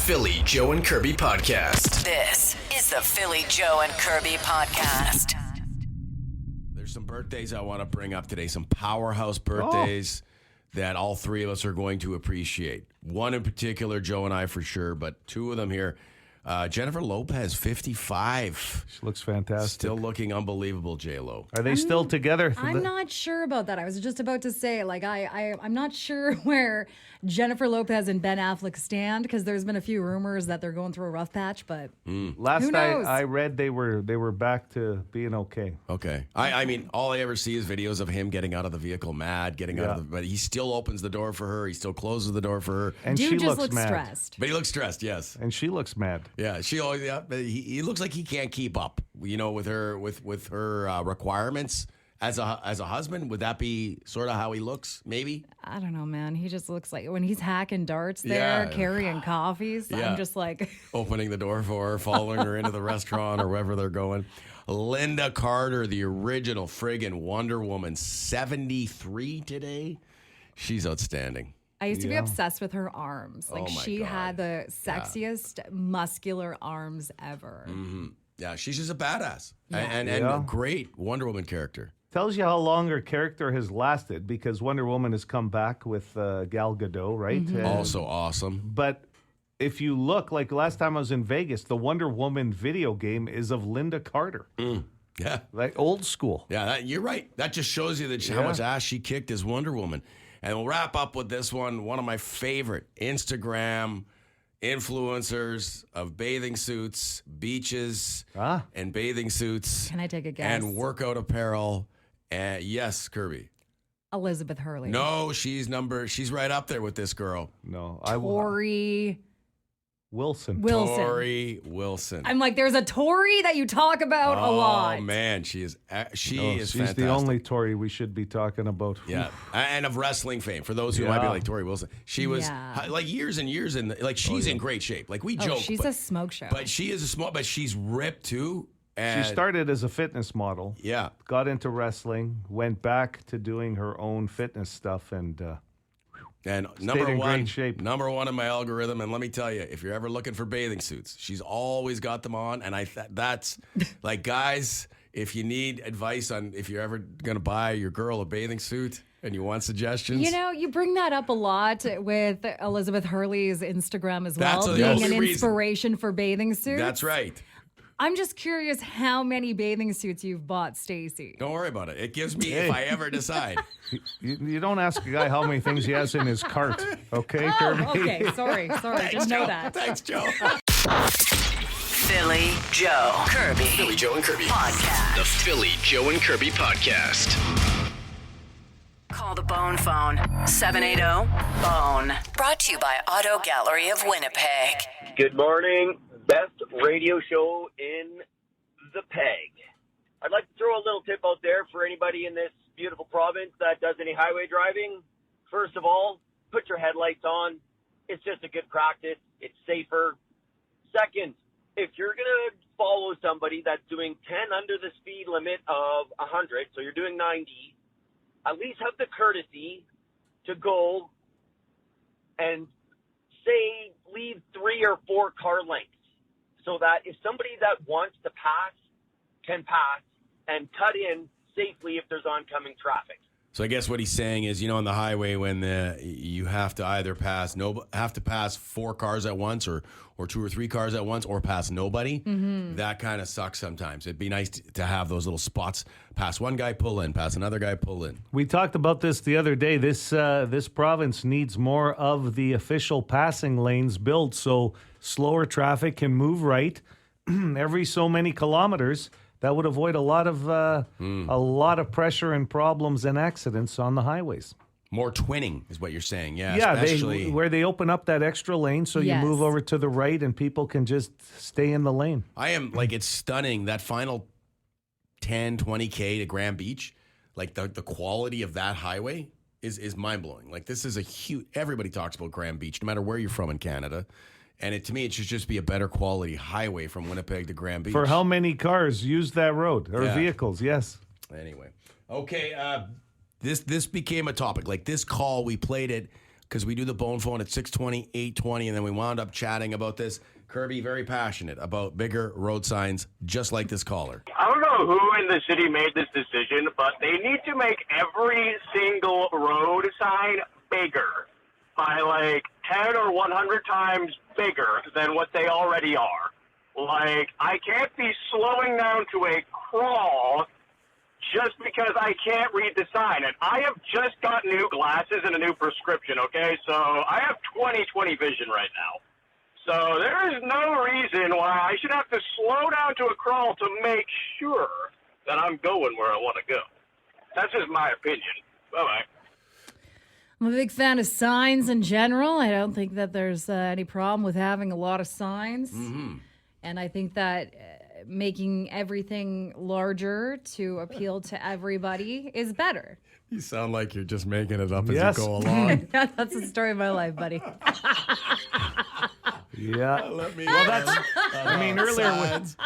Philly Joe and Kirby podcast. This is the Philly Joe and Kirby podcast. There's some birthdays I want to bring up today, some powerhouse birthdays that all three of us are going to appreciate. One in particular, Joe and I for sure, but two of them here. Jennifer Lopez, 55. She looks fantastic. Still looking unbelievable, J-Lo. Are they still together? I'm not sure about that. I was just about to say, like, I'm not sure where Jennifer Lopez and Ben Affleck stand, because there's been a few rumors that they're going through a rough patch, but Last who knows? I read they were back to being okay. Okay. I mean, all I ever see is videos of him getting out of the vehicle mad, but he still opens the door for her. He still closes the door for her. And dude she just looks looks mad. stressed. But he looks stressed, yes. And she looks mad. Yeah, but he looks like he can't keep up, with her requirements as a husband. Would that be sort of how he looks? Maybe. I don't know, man. He just looks like when he's hacking darts there, Yeah. carrying coffees. Yeah. I'm just like, Opening the door for her, following her into the restaurant or wherever they're going. Linda Carter, the original friggin' Wonder Woman, 73 today. She's outstanding. I used to be obsessed with her arms. Like, Oh my she God. had the sexiest muscular arms ever. Yeah, she's just a badass. Yeah. And Yeah. a great Wonder Woman character. Tells you how long her character has lasted, because Wonder Woman has come back with Gal Gadot, right? And- Also awesome. But if you look, like last time I was in Vegas, the Wonder Woman video game is of Linda Carter. Yeah. Like old school. Yeah, you're right. That just shows you how much ass she kicked as Wonder Woman. And we'll wrap up with this one of my favorite Instagram influencers of bathing suits, beaches, and bathing suits. Can I take a guess? And workout apparel. Yes, Kirby. Elizabeth Hurley. No, she's right up there with this girl. No, Tori Wilson. Wilson. Tori Wilson. I'm like, there's a Tori that you talk about a lot. Oh man, she is She's fantastic. the only Tory we should be talking about. Yeah, and of wrestling fame. For those who might be like Tori Wilson, she was Yeah. like years and years in. She's in great shape. Like we joke, She's a smoke show. but she is a small. But she's ripped too. And She started as a fitness model. Yeah, Got into wrestling, went back to doing her own fitness stuff, and and stayed in great shape. number one in my algorithm. And let me tell you, if you're ever looking for bathing suits, she's always got them on. And that's like, guys, if you need advice on if you're ever gonna buy your girl a bathing suit and you want suggestions, you know, you bring that up a lot with Elizabeth Hurley's Instagram as well, That's the being only an reason. inspiration for bathing suits. that's right. I'm just curious how many bathing suits you've bought, Stacey. Don't worry about it. It gives me if I ever decide. you don't ask a guy how many things he has in his cart, okay, Kirby? Oh, okay. Sorry. Didn't know that. Thanks, Joe. Philly Joe Kirby Philly Joe and Kirby. podcast. The Philly Joe and Kirby podcast. Call the Bone phone 780-BONE. Brought to you by Auto Gallery of Winnipeg. Good morning. Best radio show in the Peg. I'd like to throw a little tip out there for anybody in this beautiful province that does any highway driving. First of all, put your headlights on. It's just a good practice. It's safer. Second, if you're going to follow somebody that's doing 10 under the speed limit of 100, so you're doing 90, at least have the courtesy to go and say leave 3 or 4 car lengths, so that if somebody that wants to pass can pass and cut in safely if there's oncoming traffic. So I guess what he's saying is, on the highway when you have to either pass 4 cars at once or 2 or 3 cars at once or pass nobody. That kind of sucks sometimes. It'd be nice to have those little spots. Pass one guy, pull in. Pass another guy, pull in. We talked about this the other day. This province needs more of the official passing lanes built so slower traffic can move right every so many kilometers. That would avoid a lot of pressure and problems and accidents on the highways. More twinning is what you're saying. Yeah, Yeah, where they open up that extra lane so Yes. you move over to the right and people can just stay in the lane. I am it's stunning that final 10, 20K to Grand Beach. Like the quality of that highway is mind blowing. Like this is a huge. Everybody talks about Grand Beach, no matter where you're from in Canada. And to me, it should just be a better quality highway from Winnipeg to Grand Beach. For how many cars use that road or vehicles? Yes. Anyway, okay. This became a topic. Like this call, we played it because we do the bone phone at 6:20, 8:20, and then we wound up chatting about this. Kirby, very passionate about bigger road signs, just like this caller. I don't know who in the city made this decision, but they need to make every single road sign bigger by like 10 or 100 times bigger than what they already are. Like, I can't be slowing down to a crawl just because I can't read the sign. And I have just got new glasses and a new prescription, okay? So I have 20/20 vision right now. So there is no reason why I should have to slow down to a crawl to make sure that I'm going where I want to go. That's just my opinion. Bye-bye. I'm a big fan of signs in general. I don't think that there's any problem with having a lot of signs. Mm-hmm. And I think that making everything larger to appeal to everybody is better. You sound like you're just making it up as Yes. you go along. That's the story of my life, buddy. Yeah. Let me. Well, that's. I mean,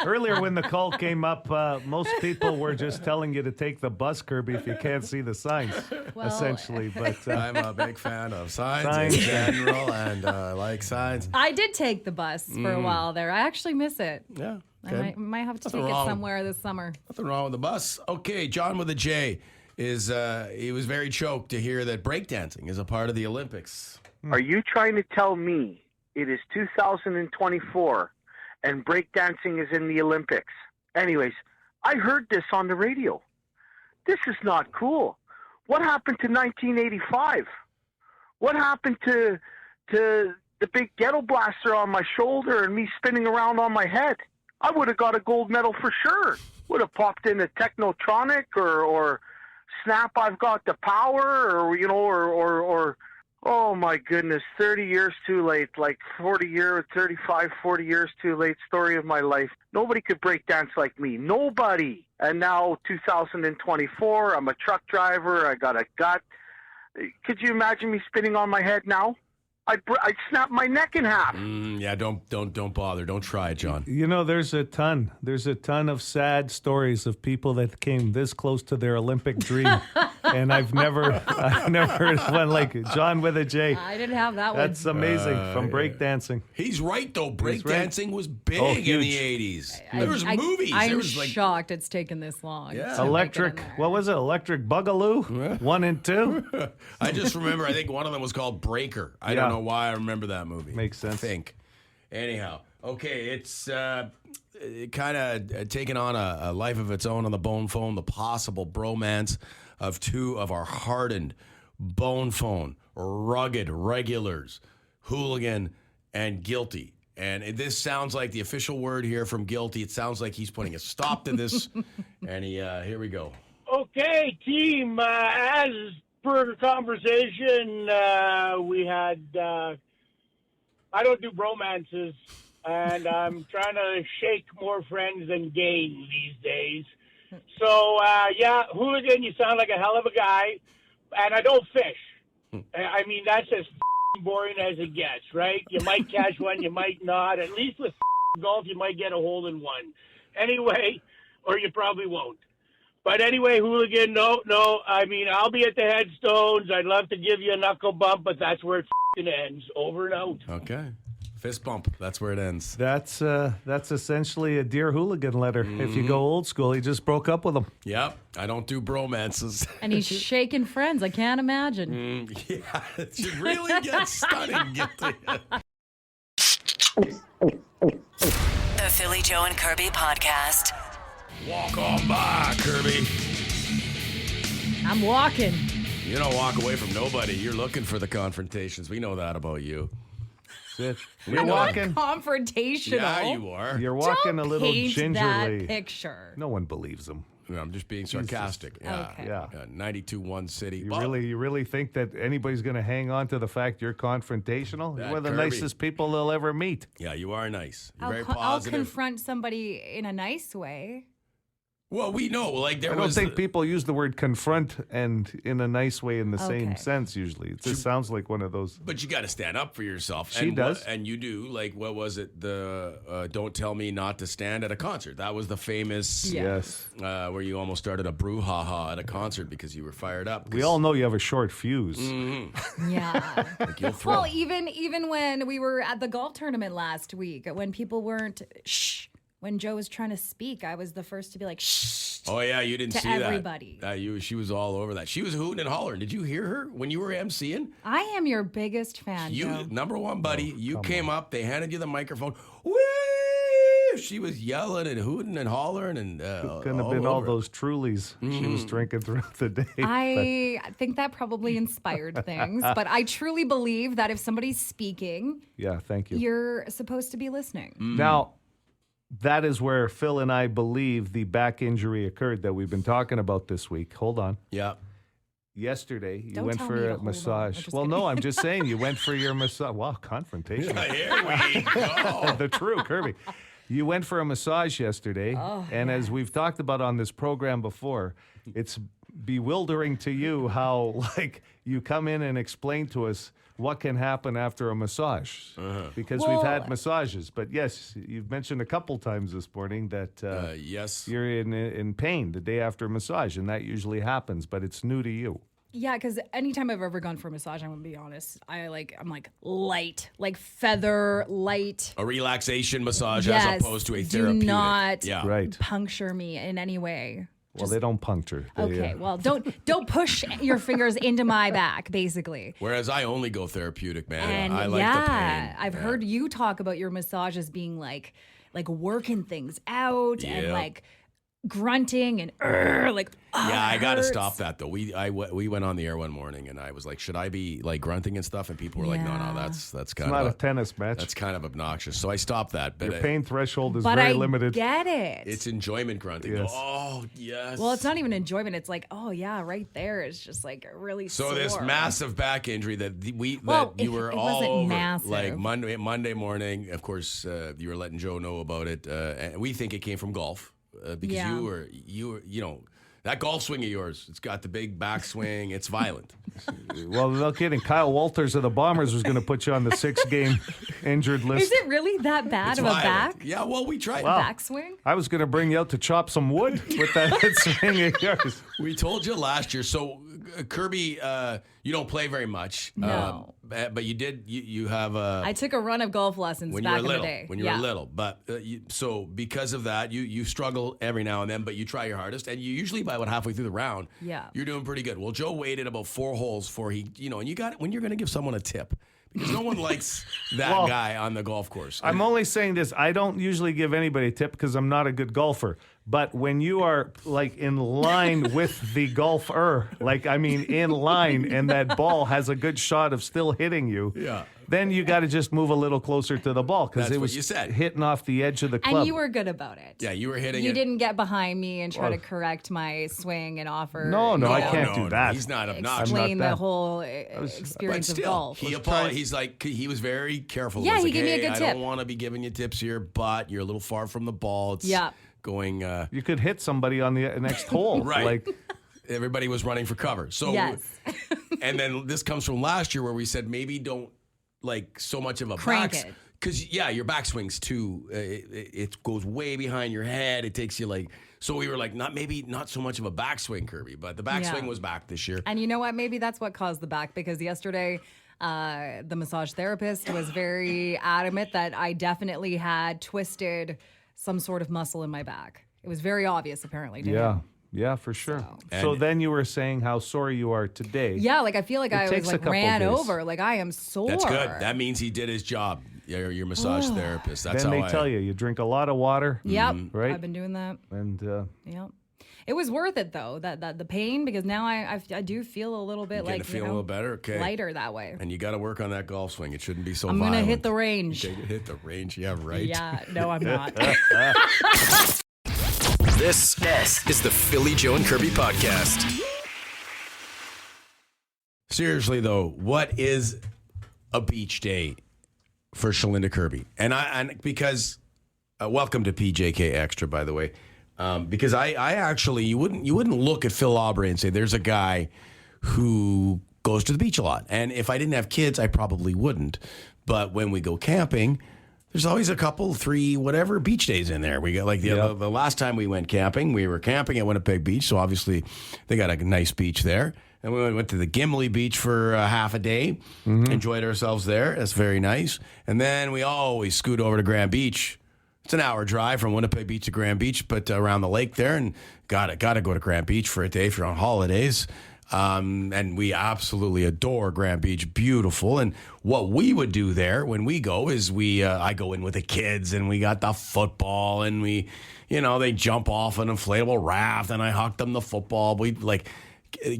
earlier when the call came up, most people were just telling you to take the bus, Kirby, if you can't see the signs, Well, essentially. But I'm a big fan of signs Signs. in general, and I like signs. I did take the bus for a while there. I actually miss it. Yeah. I Okay. might have to Nothing take wrong. it somewhere this summer. Nothing wrong with the bus. Okay, John with a J is he was very choked to hear that breakdancing is a part of the Olympics. Are you trying to tell me it is 2024 and breakdancing is in the Olympics? Anyways, I heard this on the radio. This is not cool. What happened to 1985? What happened to the big ghetto blaster on my shoulder and me spinning around on my head? I would have got a gold medal for sure. Would have popped in a Technotronic or Snap I've Got the Power or oh my goodness, 30 years too late, like 40 years too late, story of my life. Nobody could break dance like me. Nobody. And now 2024, I'm a truck driver. I got a gut. Could you imagine me spinning on my head now? I'd snap my neck in half. Yeah, don't bother. Don't try it, John. you know, there's a ton of sad stories of people that came this close to their Olympic dream, and I've never heard one like John with a J. I didn't have that one. That's amazing from breakdancing. He's right though. He's right. Breakdancing was big Oh, in huge. the 80s. There was movies. I'm there was like shocked it's taken this long. Yeah. to make it Electric, in there. what was it? Electric Boogaloo, 1 and 2. I just remember. I think one of them was called Breaker. I don't Yeah. know why I remember that movie. Makes sense. I think. Anyhow, okay, it's kind of taking on a life of its own on the bone phone. The possible bromance of two of our hardened bone phone rugged regulars, Hooligan and Guilty. And this sounds like the official word here from Guilty. It sounds like he's putting a stop to this. And here we go. Okay, team, as per the conversation, we had, I don't do bromances, and I'm trying to shake more friends than gain these days. So, yeah, Hooligan, you sound like a hell of a guy, and I don't fish. I mean, that's as boring as it gets, right? You might catch one, you might not. At least with golf, you might get a hole in one. Anyway, or you probably won't. But anyway, Hooligan, no. I mean, I'll be at the headstones. I'd love to give you a knuckle bump, but that's where it ends. Over and out. Okay. Fist bump. That's where it ends. That's essentially a Dear Hooligan letter. If you go old school, he just broke up with him. Yep. I don't do bromances. And he's shaking friends. I can't imagine. Yeah, it should really get stunning. Guilty. The Philly Joe and Kirby podcast. Walk on by, Kirby. I'm walking. You don't walk away from nobody. You're looking for the confrontations. We know that about you. That's it. You're walking. Confrontational. Yeah, you are. You're walking Don't a little paint gingerly. that picture. No one believes him. I'm just being sarcastic. Yeah. Okay. Yeah. 92-1 city. You really think that anybody's going to hang on to the fact you're confrontational? That You're one of the Kirby. nicest people they'll ever meet. Yeah, you are nice. You're very I'll positive. confront somebody in a nice way. Well, we know, like there I don't was. think people use the word confront and in a nice way in the same Okay. sense usually. It just sounds like one of those. But you got to stand up for yourself. She does. And you do. Like, what was it? The Don't Tell Me Not to Stand at a concert. That was the famous, Yes. where you almost started a brouhaha at a concert because you were fired up. We all know you have a short fuse. Yeah. Like you'll throw. Well, even when we were at the golf tournament last week, when people weren't when Joe was trying to speak, I was the first to be like shh. Oh yeah, you didn't to see everybody. that. She was all over that. She was hooting and hollering. Did you hear her when you were emceeing? I am your biggest fan, You Joe. number one, buddy. You came up. They handed you the microphone. Woo! She was yelling and hooting and hollering and Couldn't have been all those Trulies she was drinking throughout the day. I think that probably inspired things, but I truly believe that if somebody's speaking, Yeah, thank you. you're supposed to be listening. Now, that is where Phil and I believe the back injury occurred that we've been talking about this week. Hold on. Yeah. Yesterday, you Don't went tell me for to a hold on. massage. I'm just Well, kidding. no, I'm just saying you went for your massage. Wow, confrontation. Here we go. The true Kirby. You went for a massage yesterday, and as we've talked about on this program before, it's bewildering to you how like you come in and explain to us what can happen after a massage because we've had massages. But yes, you've mentioned a couple times this morning that Yes. you're in pain the day after a massage, and that usually happens, but it's new to you. Yeah, because anytime I've ever gone for a massage, I'm gonna be honest, I'm like light, like feather light. A relaxation massage Yes, as opposed to a do therapeutic. not Yeah. Right. puncture me in any way. Well, they don't puncture. They, Okay, well, don't push your fingers into my back, basically. Whereas I only go therapeutic, man. And I like yeah, the pain. I've heard you talk about your massages being like working things out and Yep. like grunting and like. Yeah, I got to hurts. stop that though. We went on the air one morning and I was like, should I be like grunting and stuff? And people were like, no, Yeah. that's It's kind not a of tennis match. that's kind of obnoxious. So I stopped that. But Your pain threshold is But very I limited. get it. it's enjoyment grunting. Yes. Oh yes. Well, it's not even enjoyment. It's like, oh yeah, right there. It's just like really So sore. this massive back injury that Well, you it- were it all wasn't over, massive. like Monday morning. Of course, you were letting Joe know about it, and we think it came from golf because Yeah. you were that golf swing of yours. It's got the big backswing. It's violent. Well, no kidding. Kyle Walters of the Bombers was going to put you on the 6-game injured list. Is it really that bad It's of a violent. back? Yeah. Well, we tried. Backswing? I was going to bring you out to chop some wood with that swing of yours. We told you last year. So Kirby, you don't play very much. No. But you did. You have I took a run of golf lessons when you back were little. in the day. When you were little, but so because of that, you struggle every now and then, but you try your hardest, and you usually by about halfway through the round, Yeah. you're doing pretty good. Well, Joe waited about 4 holes for and you got when you're going to give someone a tip because no one likes that Well, guy on the golf course. I'm only saying this. I don't usually give anybody a tip because I'm not a good golfer. But when you are like in line with the golfer, like I mean in line, and that ball has a good shot of still hitting you, Yeah. then you got to just move a little closer to the ball because That's it what was you said. hitting off the edge of the club. And you were good about it. Yeah, you were hitting You it. didn't get behind me and try to correct my swing and offer. No, I can't do that. He's not obnoxious. Explain not the that. whole But experience of still, golf. he's like he was very careful. Yeah, was he like, gave me a "Hey, good I tip." don't want to be giving you tips here, but you're a little far from the ball. It's Yeah. going. You could hit somebody on the next hole. Right. Like, Everybody was running for cover. So, Yes. and then this comes from last year where we said maybe don't like so much of a Crank back it. because your backswing's too. It goes way behind your head. It takes you like. So we were like, not so much of a backswing, Kirby, but the backswing Yeah. was back this year. And you know what? Maybe that's what caused the back because yesterday the massage therapist was very adamant that I definitely had twisted some sort of muscle in my back. It was very obvious, apparently, to him. yeah, for sure. So- So And- then you were saying how sorry you are today. Yeah, like I feel like I takes was a like couple ran days. over. Like I am sore. That's good. That means he did his job. Your massage therapist. That's Then how they tell you drink a lot of water. Yep. Right? I've been doing that. And Yep. It was worth it though. That the pain because now I do feel a little bit Getting like to feel a little better. Okay. lighter that way. And you got to work on that golf swing. It shouldn't be so I'm violent. gonna hit the range. Hit the range. Yeah, right. Yeah. No, I'm not. This is the Philly Joe and Kirby podcast. Seriously though, what is a beach day for Shalinda Kirby? And because welcome to PJK Extra, by the way. Because I actually, you wouldn't look at Phil Aubrey and say, there's a guy who goes to the beach a lot. And if I didn't have kids, I probably wouldn't. But when we go camping, there's always a couple, 3, whatever beach days in there. We got like the last time we went camping, we were camping at Winnipeg Beach. So obviously they got a nice beach there. And we went to the Gimli Beach for half a day, enjoyed ourselves there. That's very nice. And then we always scoot over to Grand Beach. It's an hour drive from Winnipeg Beach to Grand Beach, but around the lake there. And gotta go to Grand Beach for a day if you're on holidays. And we absolutely adore Grand Beach. Beautiful. And what we would do there when we go is I go in with the kids and we got the football and they jump off an inflatable raft and I huck them the football.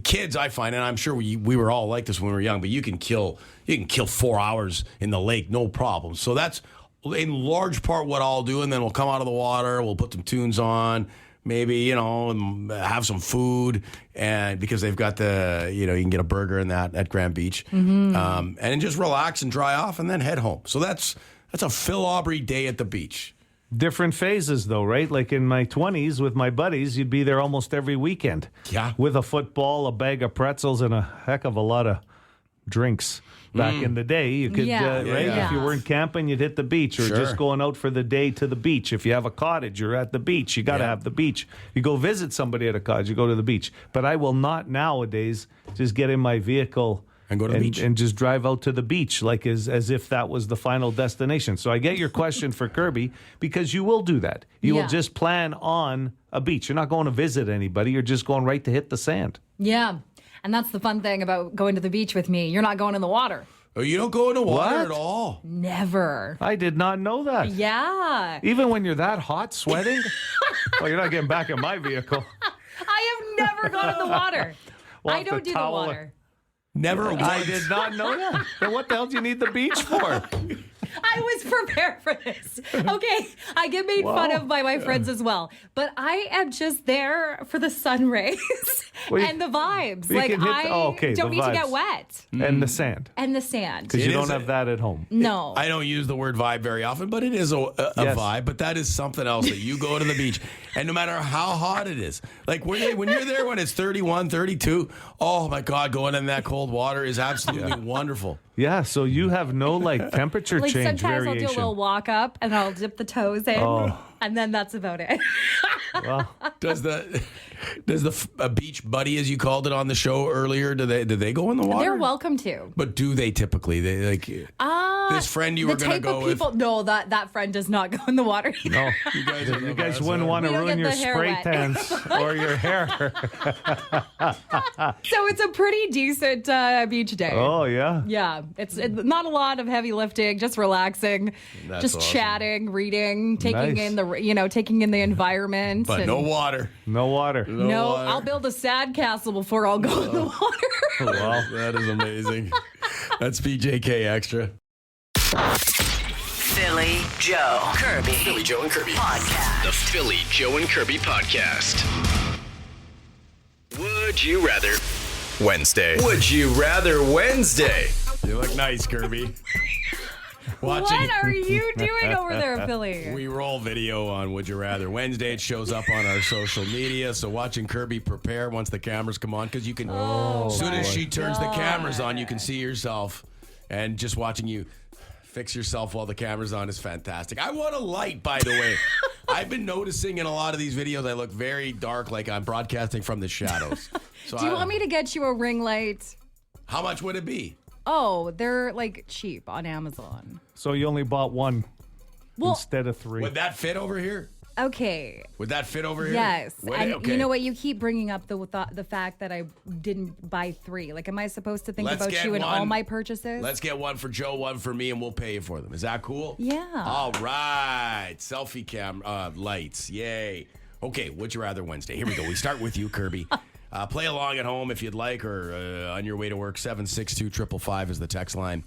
Kids, I find, and I'm sure we were all like this when we were young, but you can kill 4 hours in the lake, no problem. So that's in large part what I'll do, and then we'll come out of the water, we'll put some tunes on, maybe, have some food, and because they've got you can get a burger in that at Grand Beach, and then just relax and dry off, and then head home. So that's a Phil Aubrey day at the beach. Different phases, though, right? Like in my 20s with my buddies, you'd be there almost every weekend. Yeah. With a football, a bag of pretzels, and a heck of a lot of drinks. Back in the day, you could, right? Yeah. If you weren't camping, you'd hit the beach or Sure. just going out for the day to the beach. If you have a cottage, you're at the beach. You got to have the beach. You go visit somebody at a cottage, you go to the beach. But I will not nowadays just get in my vehicle and go to the beach and just drive out to the beach like as if that was the final destination. So I get your question for Kirby because you will do that. You will just plan on a beach. You're not going to visit anybody. You're just going right to hit the sand. Yeah. And that's the fun thing about going to the beach with me. You're not going in the water. Oh, you don't go in the water What? at all? Never. I did not know that. Yeah. Even when you're that hot, sweating? Well, you're not getting back in my vehicle. I have never gone in the water. We'll I have to don't do the towel water. Never I once. did not know that. Then what the hell do you need the beach for? I was prepared for this. Okay, I get made fun of by my friends as well, but I am just there for the sun rays and the vibes. you Like can hit the don't need to get vibes. wet. And the sand. And the sand. Because you It don't is have that at home. No. I don't use the word vibe very often, but it is a Yes. vibe. But that is something else that you go to the beach, and no matter how hot it is, like when you're there when it's 31, 32, oh my God, going in that cold water is absolutely wonderful. Yeah, so you have no temperature Like change sometimes variation. I'll do a little walk up and I'll dip the toes in, and then that's about it. Well, Does a beach buddy, as you called it on the show earlier, do they go in the water? They're welcome to. But do they typically? They this friend you were the going to type go of with. people, no, that friend does not go in the water either. no. You guys, wouldn't want to We don't ruin get your the hair spray wet. tans or your hair. So it's a pretty decent beach day. Oh, yeah. Yeah, it's not a lot of heavy lifting, just relaxing, That's just awesome. chatting, reading, taking Nice. in the environment. but and no water. No water. No, water. I'll build a sand castle before I'll go in the water. Well, that is amazing. That's BJK Extra. Philly, Joe, Kirby. Philly, Joe and Kirby. Podcast. The Philly, Joe and Kirby podcast. Would you rather? Wednesday. Would you rather Wednesday? You look nice, Kirby. What are you doing over there, Philly? We roll video on Would You Rather Wednesday. It shows up on our social media. So watching Kirby prepare once the cameras come on, because you can, as soon as she turns the cameras on, you can see yourself. And just watching you fix yourself while the camera's on is fantastic. I want a light, by the way. I've been noticing in a lot of these videos, I look very dark, like I'm broadcasting from the shadows. So Do you want me to get you a ring light? How much would it be? Oh, they're like cheap on Amazon. So you only bought one instead of 3. Would that fit over here? Okay. Would that fit over here? Yes. Would And it? Okay. you know what? You keep bringing up the fact that I didn't buy 3. Like, am I supposed to think Let's about get you in all one. my purchases? Let's get one for Joe, one for me, and we'll pay you for them. Is that cool? Yeah. All right. Selfie cam lights. Yay. Okay, Would You Rather Wednesday. Here we go. We start with you, Kirby. Play along at home if you'd like, or on your way to work. 762-555 is the text line.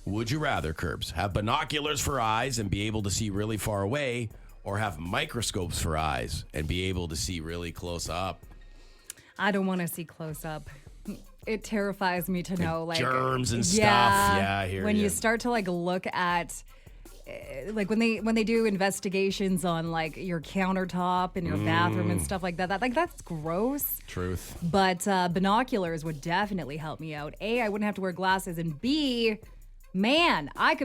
Would you rather, Curbs, have binoculars for eyes and be able to see really far away, or have microscopes for eyes and be able to see really close up? I don't want to see close up. It terrifies me to know, like, germs and stuff. Yeah, I hear when ya. you start to like look at like when they do investigations on like your countertop in your bathroom and stuff like that, that's gross. Truth. But binoculars would definitely help me out. A, I wouldn't have to wear glasses, and B, man, I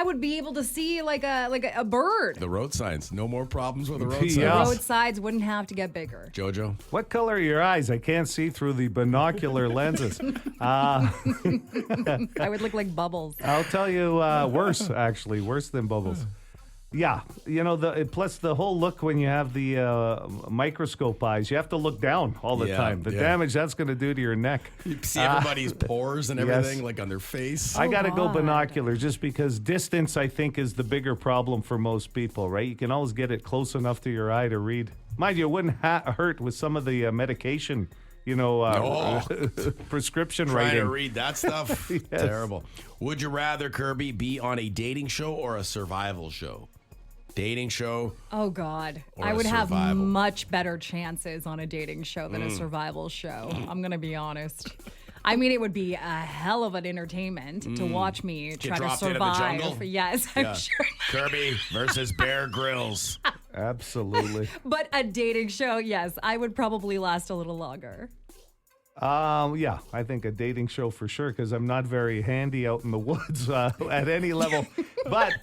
would be able to see like a bird. The road signs. No more problems with the road signs. The road sides wouldn't have to get bigger. Jojo? What color are your eyes? I can't see through the binocular lenses. I would look like Bubbles. I'll tell you worse, actually. Worse than Bubbles. Yeah, plus the whole look when you have the microscope eyes, you have to look down all the time. The damage that's going to do to your neck. You see everybody's pores and everything like on their face. I got to go binocular just because distance, I think, is the bigger problem for most people, right? You can always get it close enough to your eye to read. Mind you, it wouldn't hurt with some of the medication, prescription Trying writing. to read that stuff? Yes. Terrible. Would you rather, Kirby, be on a dating show or a survival show? Dating show. Oh, God. Or I would have survival. much better chances on a dating show than a survival show. I'm going to be honest. I mean, it would be a hell of an entertainment to watch me try to dropped into the survive. jungle? Yes, I'm sure. Kirby versus Bear Grylls. Absolutely. But a dating show, yes, I would probably last a little longer. Yeah, I think a dating show for sure because I'm not very handy out in the woods at any level. But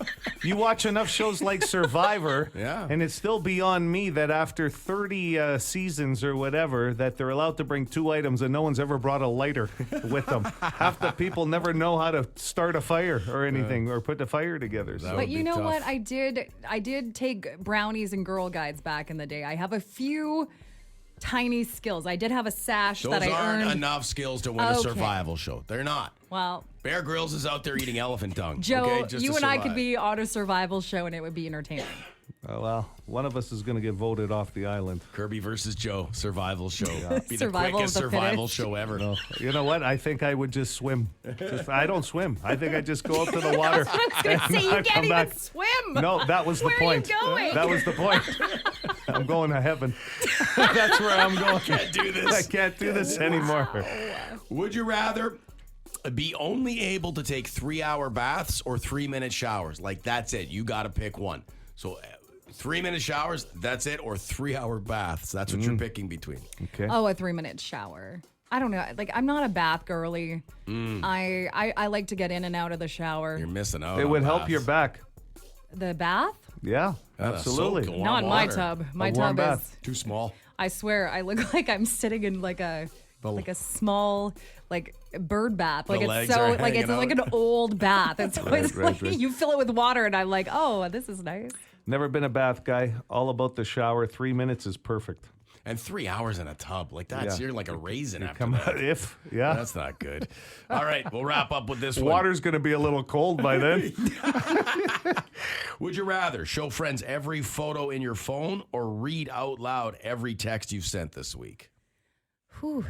you watch enough shows like Survivor, and it's still beyond me that after 30 seasons or whatever, that they're allowed to bring 2 items and no one's ever brought a lighter with them. Half the people never know how to start a fire or anything or put the fire together. So. But you know what? I did take brownies and Girl Guides back in the day. I have a few tiny skills. I did have a sash that I earned. Those aren't enough skills to win a survival show. They're not. Well, Bear Grylls is out there eating elephant tongue. Joe, just you to and I survive. could be on a survival show and it would be entertaining. Well, one of us is going to get voted off the island. Kirby versus Joe, survival show. Be the Survival quickest of the survival fittest. show ever. No, you know what? I think I would just swim. I don't swim. I think I just go up to the water. I was going to say, you and can't come even back. swim. No, that was the Where point. are you going? That was the point. I'm going to heaven. That's where I'm going. Can't do this. I can't do this anymore. Would you rather be only able to take 3-hour baths or 3-minute showers? Like, that's it. You got to pick one. So 3-minute showers, that's it, or 3-hour baths. That's what you're picking between. Okay. Oh, a 3-minute shower. I don't know. Like, I'm not a bath girly. I like to get in and out of the shower. You're missing out. It on would help baths. your back. The bath? Yeah, absolutely. soak, Not in my tub. My warm tub bath. is. Too small. I swear, I look like I'm sitting in like a small bird bath. Like The it's legs so are like it's hanging like out. an old bath. It's always right, like right. you fill it with water, and I'm like, oh, this is nice. Never been a bath guy. All about the shower. 3 minutes is perfect. And 3 hours in a tub. Like, that's, Yeah. you're like a raisin after Come that. on, yeah. That's not good. All right, we'll wrap up with this one. Water's going to be a little cold by then. Would you rather show friends every photo in your phone or read out loud every text you've sent this week? Whew.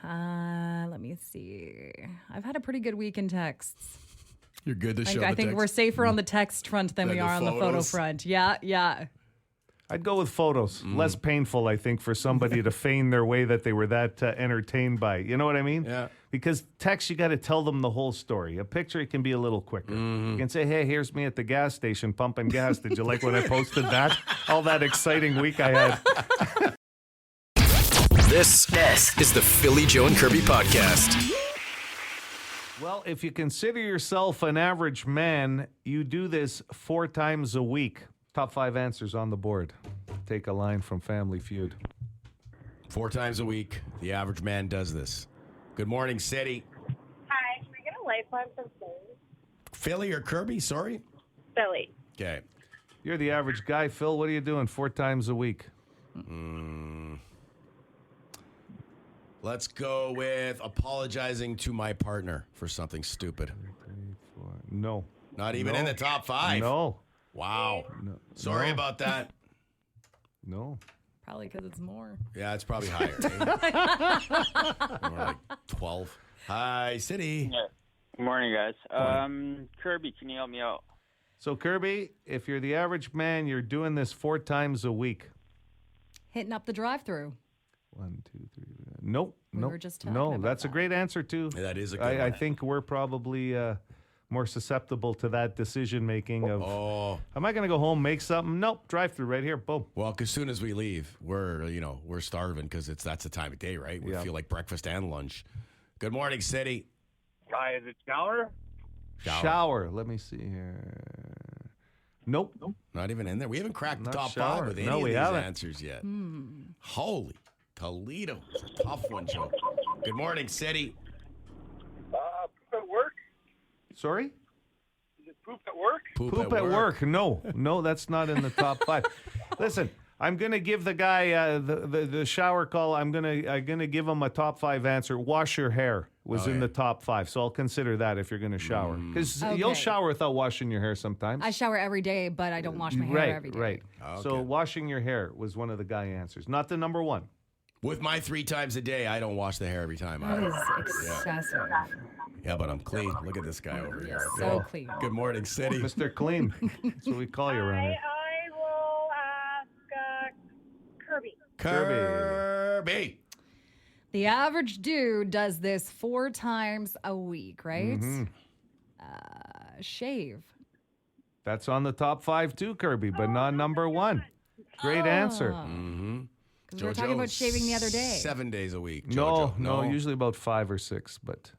Let me see. I've had a pretty good week in texts. You're good to show I the think text? we're safer on the text front than Than we the are on the photo photos? front. Yeah. I'd go with photos. Less painful, I think, for somebody to feign their way that they were that entertained by. You know what I mean? Yeah. Because text, you got to tell them the whole story. A picture, it can be a little quicker. You can say, hey, here's me at the gas station pumping gas. Did you like when I posted that? All that exciting week I had. This is the Philly Joe and Kirby podcast. Well, if you consider yourself an average man, you do this 4 times a week. Top 5 answers on the board. Take a line from Family Feud. 4 times a week, the average man does this. Good morning, City. Hi, can I get a lifeline from Philly? Philly or Kirby? Sorry? Philly. Okay. You're the average guy. Phil, what are you doing 4 times a week? Let's go with apologizing to my partner for something stupid. No. Not even in the top 5? No. Wow. Sorry No. about that. No. Probably because it's more. Yeah, it's probably higher. More like 12. Hi, City. Yeah. Good morning, guys. Kirby, can you help me out? So, Kirby, if you're the average man, you're doing this 4 times a week. Hitting up the drive-through. 1, 2, 3. Nope. We nope. were just talking No, about that's a that. great answer, too. Yeah, that is a good I one. think we're probably more susceptible to that decision making of, am I going to go home, make something? Nope, drive through right here. Boom. Well, as soon as we leave, we're starving because that's the time of day, right? We feel like breakfast and lunch. Good morning, City. Hi, is it shower? Shower. Let me see here. Nope. Not even in there. We haven't cracked the top shower. five with any No, of we these haven't. answers yet. Holy Toledo. It's a tough one, Joe. Good morning, City. At work? Sorry? Is it poop at work? Poop at work. No, that's not in the top 5. Listen, I'm gonna give the guy the shower call. I'm gonna give him a top 5 answer. Wash your hair was in the top 5, so I'll consider that if you're gonna shower because you'll shower without washing your hair sometimes. I shower every day, but I don't wash my hair every day. Right. Okay. So washing your hair was one of the guy answers, not the number 1. With my 3 times a day, I don't wash the hair every time. That is excessive. Yeah, but I'm clean. Look at this guy over here. So clean. Good morning, City. Mr. Clean. That's what we call you around here. I will ask Kirby. Kirby. The average dude does this 4 times a week, right? Shave. That's on the top 5 too, Kirby, but not number 1. Great answer. Because we were talking about shaving the other day. 7 days a week. No, JoJo. usually about 5 or 6, but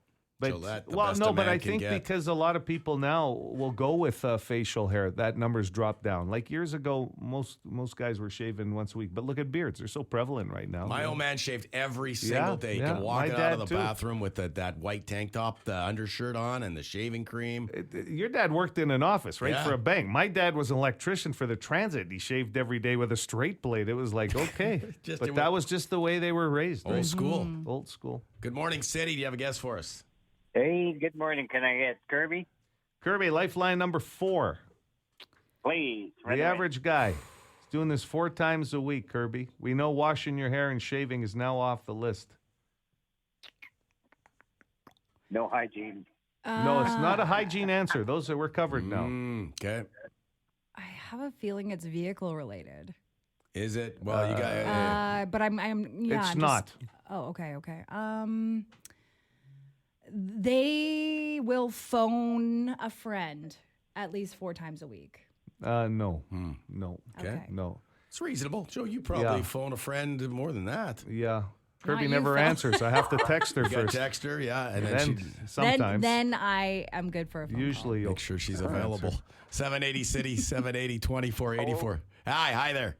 So that the well, best no, a but man I can think get. because a lot of people now will go with facial hair, that number's dropped down. Like years ago, most guys were shaving once a week, but look at beards; they're so prevalent right now. My old man shaved every single day. He yeah. can walk My out of the dad, too. bathroom with that white tank top, the undershirt on, and the shaving cream. Your dad worked in an office, right, Yeah. for a bank. My dad was an electrician for the transit. He shaved every day with a straight blade. It was like, okay. But that was just the way they were raised. Old right? school. Old school. Good morning, City. Do you have a guess for us? Hey, good morning. Can I get Kirby? Kirby, lifeline number 4. Please. The average guy is doing this 4 times a week, Kirby. We know washing your hair and shaving is now off the list. No hygiene. No, it's not a hygiene answer. We're covered now. Okay. I have a feeling it's vehicle related. Is it? Well, you got. But I'm yeah. It's I'm not. Just, okay. They will phone a friend at least 4 times a week. No. No. Okay. No. It's reasonable. Joe, you probably phone a friend more than that. Yeah. Kirby you, never Phil. answers. I have to text her You got first. text her, yeah, and then then sometimes. Then I am good for a phone Usually make sure she's available. 780 City, 780 2484. Hi there.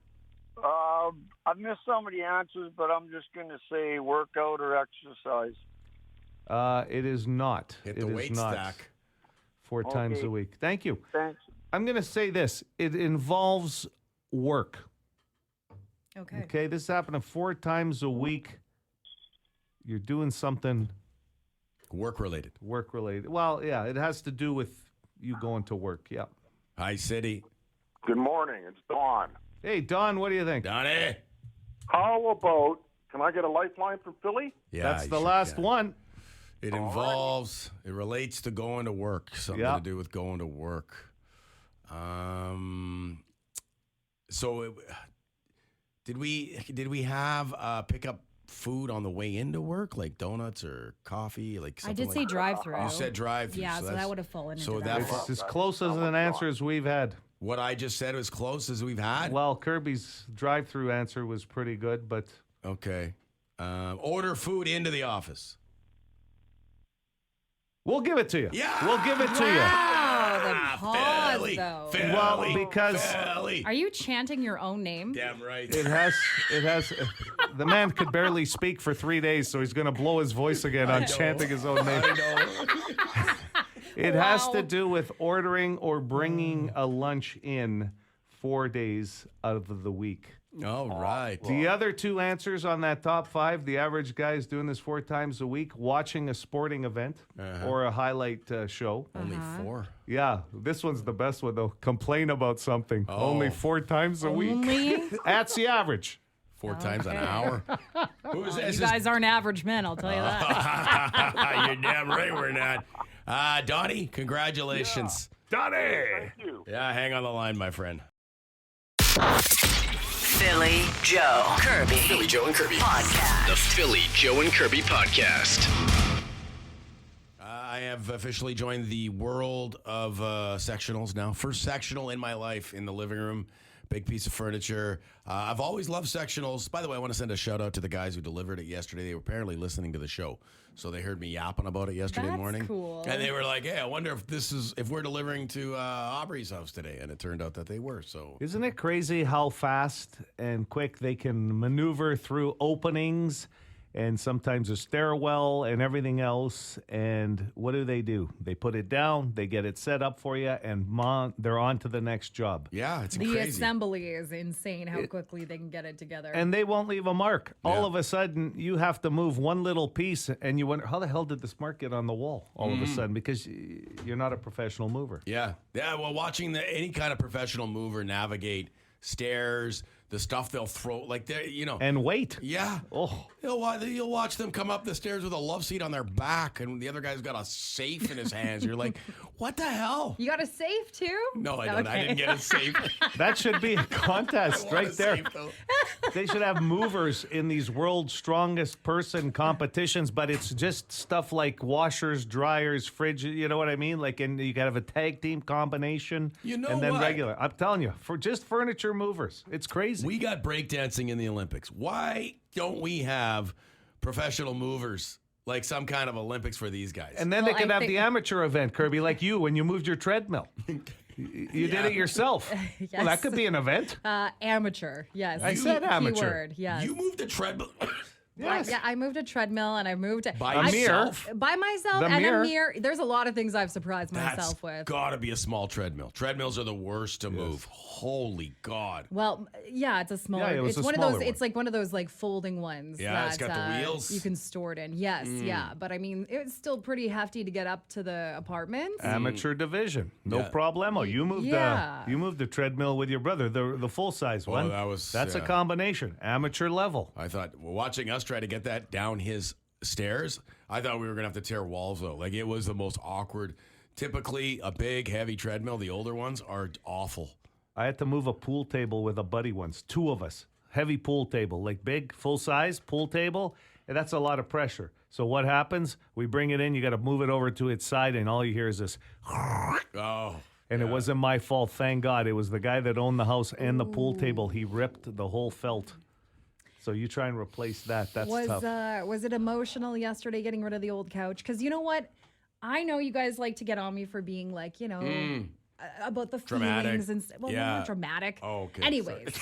I've missed some of the answers, but I'm just going to say workout or exercise. It is not. Hit It the is weight not stack. 4 times a week. Thank you. Thanks. I'm going to say this. It involves work. Okay. Okay, this is happening 4 times a week. You're doing something Work related. work related. Well, yeah, it has to do with you going to work. Yeah. Hi, City. Good morning. It's Dawn. Hey, Don, what do you think? Donnie. How about, can I get a lifeline from Philly? Yeah, That's you the should last get it. one. It involves, it relates to going to work. Something Yeah. to do with going to work. So did we have pick up food on the way into work, like donuts or coffee, like I something did say like drive-through. You said drive-through. Yeah, so that's- that would have fallen into so that. that It's as close as an answer as we've had. What I just said was close as we've had. Well, Kirby's drive-through answer was pretty good, but Okay. Order food into the office. we'll give it to you. Yeah. We'll give it to Wow, the pause, Philly, though. Philly, Well, because- Philly. Are you chanting your own name? Damn right. you. It has. The man could barely speak for 3 days, so he's going to blow his voice again on know. chanting his own name. I know. It has to Wow. do with ordering or bringing a lunch in 4 days out of the week. All right. The other 2 answers on that top 5, the average guy is doing this 4 times a week, watching a sporting event or a highlight show. Only 4. Yeah, this one's the best one, though. Complain about something. Only 4 times a week. Only? That's the average. 4 times an hour. Who's You this? guys aren't average men, I'll tell you that. You're damn right we're not. Donnie, congratulations. Donnie! Thank you. Yeah, hang on the line, my friend. Philly, Joe, Kirby. Philly, Joe and Kirby. Podcast. The Philly, Joe and Kirby podcast. I have officially joined the world of sectionals now. First sectional in my life in the living room. Big piece of furniture. I've always loved sectionals. By the way, I want to send a shout out to the guys who delivered it yesterday. They were apparently listening to the show. So they heard me yapping about it yesterday morning. Cool. And they were like, hey, I wonder if we're delivering to Aubrey's house today. And it turned out that they were. So Isn't it crazy how fast and quick they can maneuver through openings and sometimes a stairwell and everything else? And what do? They put it down, they get it set up for you, and they're on to the next job. Yeah, it's the crazy. assembly is insane how quickly they can get it together. And they won't leave a mark. Yeah. All of a sudden, you have to move one little piece, and you wonder, how the hell did this mark get on the wall all of a sudden? Because you're not a professional mover. Yeah. Well, watching any kind of professional mover navigate stairs, the stuff they'll throw, like they're, And wait. Yeah. Oh. You'll watch them come up the stairs with a love seat on their back, and the other guy's got a safe in his hands. You're like, what the hell? You got a safe too? No, I don't. I didn't get a safe. That should be a contest I want right a there. safe, though. They should have movers in these world's strongest person competitions, but it's just stuff like washers, dryers, fridges. You know what I mean? And you can have a tag team combination. You know and then what? regular. I'm telling you, for just furniture movers, it's crazy. We got breakdancing in the Olympics. Why don't we have professional movers, like some kind of Olympics for these guys? And then they could have the amateur event, Kirby, like you when you moved your treadmill. You did it yourself. Well, that could be an event. Amateur, yes. I said amateur. Keyword, yes. You moved a treadmill. Yes. I moved a treadmill and I moved By yourself? By myself The and mirror. a mirror. There's a lot of things I've surprised That's myself with. gotta be a small treadmill. Treadmills are the worst to move. Holy God. Well, yeah, it's a smaller. Yeah, it was it's a one of smaller those. one. It's like one of those folding ones. Yeah, it's that, got the wheels. You can store it in. Yes, yeah, but I mean, it's still pretty hefty to get up to the apartments. Amateur division, no Yeah. problemo. You moved you moved the treadmill with your brother, the full size one. That's a combination, amateur level. I thought, watching us try to get that down his stairs, I thought we were going to have to tear walls, though. Like, it was the most awkward. Typically, a big, heavy treadmill, the older ones, are awful. I had to move a pool table with a buddy once, 2 of us, heavy pool table, like big, full size pool table, and that's a lot of pressure. So what happens? We bring it in, you got to move it over to its side, and all you hear is this. Oh. And it wasn't my fault, thank God. It was the guy that owned the house and the pool table. He ripped the whole felt. So you try and replace that. That's tough. Was it emotional yesterday getting rid of the old couch? Because you know what? I know you guys like to get on me for being like, about the Dramatic. feelings and well, Yeah. not dramatic. Oh, okay. Anyways,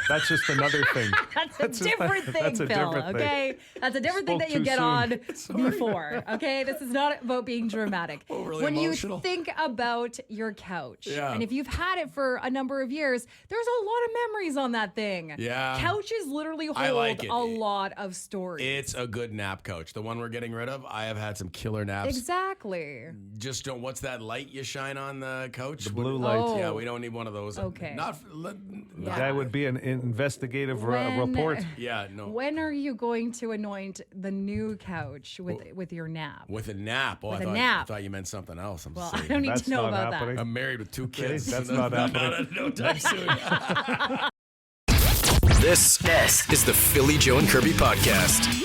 That's just another thing. that's a different thing, that's a Phil. different thing. Okay, that's a different thing Spoke that you too get soon. on before. Okay, this is not about being dramatic. Overly when emotional. you think about your couch, Yeah. and if you've had it for a number of years, there's a lot of memories on that thing. Yeah. Couches literally I hold like it. a lot of stories. It's a good nap couch. The one we're getting rid of, I have had some killer naps. Exactly. Just don't, what's that light you shine on the couch? The blue light. Oh. Yeah, we don't need one of those. Okay. That would be an investigative report. Yeah, no. When are you going to anoint the new couch with your nap? With a nap. Oh, With a I nap. thought you meant something else. I'm Well, sorry. I don't need That's to know not about happening. I'm married with 2 kids. That's so not happening. No time soon. This is the Philly Joe and Kirby podcast.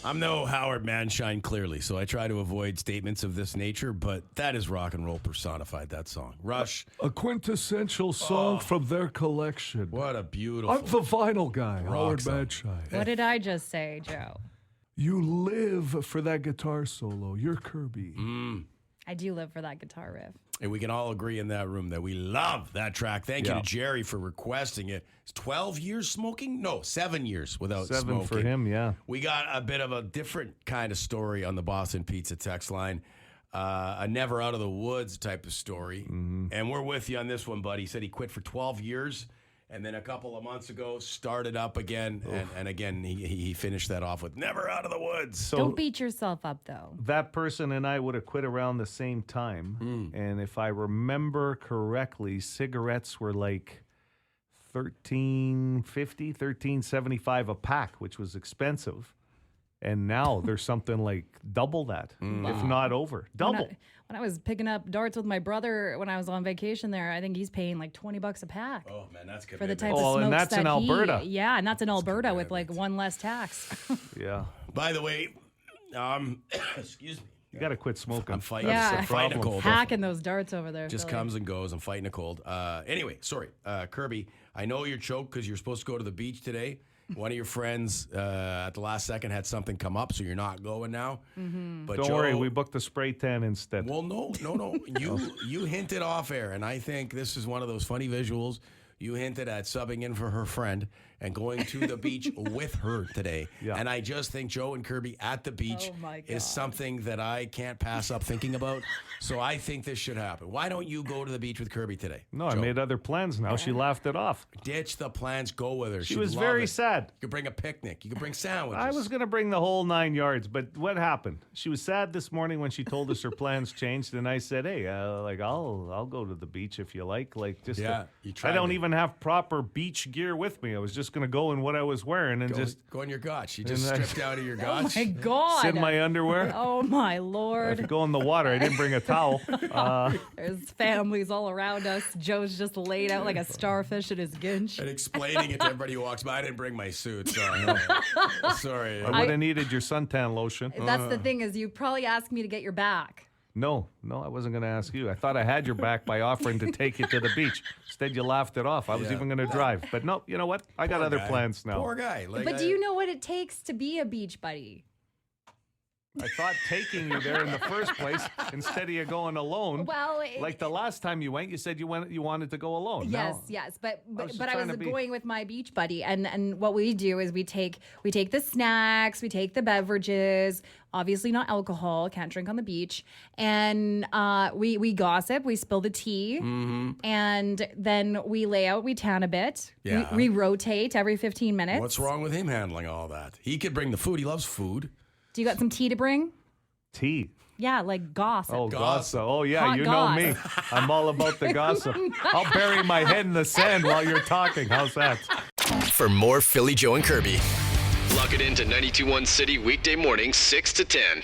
I'm no Howard Manshine, clearly, so I try to avoid statements of this nature, but that is rock and roll personified, that song. Rush. A quintessential song from their collection. What a beautiful. I'm the vinyl guy, Howard song. Manshine. What did I just say, Joe? You live for that guitar solo. You're Kirby. I do live for that guitar riff. And we can all agree in that room that we love that track. Thank you to Jerry for requesting it. It's 12 years smoking? No, 7 years without 7 smoking. for him, yeah. We got a bit of a different kind of story on the Boston Pizza text line. A never out of the woods type of story. And we're with you on this one, buddy. He said he quit for 12 years. And then a couple of months ago, started up again. And again, he finished that off with never out of the woods. So Don't beat yourself up, though. that person and I would have quit around the same time. And if I remember correctly, cigarettes were like $13.50, $13.75 a pack, which was expensive. And now there's something like double that, if not over. Double. When I was picking up darts with my brother when I was on vacation there, I think he's paying like $20 a pack. Oh man, that's good. For the type of smokes and that's that in Alberta. Yeah, and that's in Alberta with like one less tax. Yeah. By the way, excuse me. You got to quit smoking. I'm fighting. Yeah. I'm fighting a cold. Hacking those darts over there. Just Philly. comes and goes. I'm fighting a cold. Anyway, sorry, Kirby. I know you're choked because you're supposed to go to the beach today. One of your friends at the last second had something come up, so you're not going now. Mm-hmm. But Don't worry, we booked the spray tan instead. Well, no. You hinted off air, and I think this is one of those funny visuals. You hinted at subbing in for her friend and going to the beach with her today. Yeah. And I just think Joe and Kirby at the beach is something that I can't pass up thinking about. So I think this should happen. Why don't you go to the beach with Kirby today? No, Joe? I made other plans now. She laughed it off. Ditch the plans. Go with her. She She'd was love very it. sad. You could bring a picnic. You could bring sandwiches. I was going to bring the whole 9 yards, but what happened? She was sad this morning when she told us her plans changed, and I said, "Hey, I'll go to the beach if you like." Like, just I don't even have proper beach gear with me. I was just going to go in what I was wearing and go in your gotch. You just stripped out of your gotch. Oh my God. Sit in my underwear. Oh my I have to Lord. go in the water. I didn't bring a towel. There's families all around us. Joe's just laid out like a starfish in his ginch. And explaining it to everybody who walks by. I didn't bring my suit, so sorry. I would have needed your suntan lotion. That's the thing is you probably asked me to get your back. No, I wasn't going to ask you. I thought I had your back by offering to take you to the beach. Instead, you laughed it off. I was even going to drive. But no, you know what? I got other plans now. Poor guy. But do you know what it takes to be a beach buddy? I thought taking you there in the first place instead of you going alone. Well, like the last time you went, you said you wanted to go alone. Yes, but I was trying to be- going with my beach buddy, and what we do is we take the snacks, we take the beverages, obviously not alcohol, can't drink on the beach, and we gossip, we spill the tea, and then we lay out, we tan a bit, Yeah. we rotate every 15 minutes. What's wrong with him handling all that? He could bring the food. He loves food. Do you got some tea to bring? Tea. Yeah, like gossip. Oh, gossip. Oh, yeah, Hot you goss. know me. I'm all about the gossip. I'll bury my head in the sand while you're talking. How's that? For more Philly, Joe and Kirby, lock it into 92.1 City weekday mornings 6 to 10.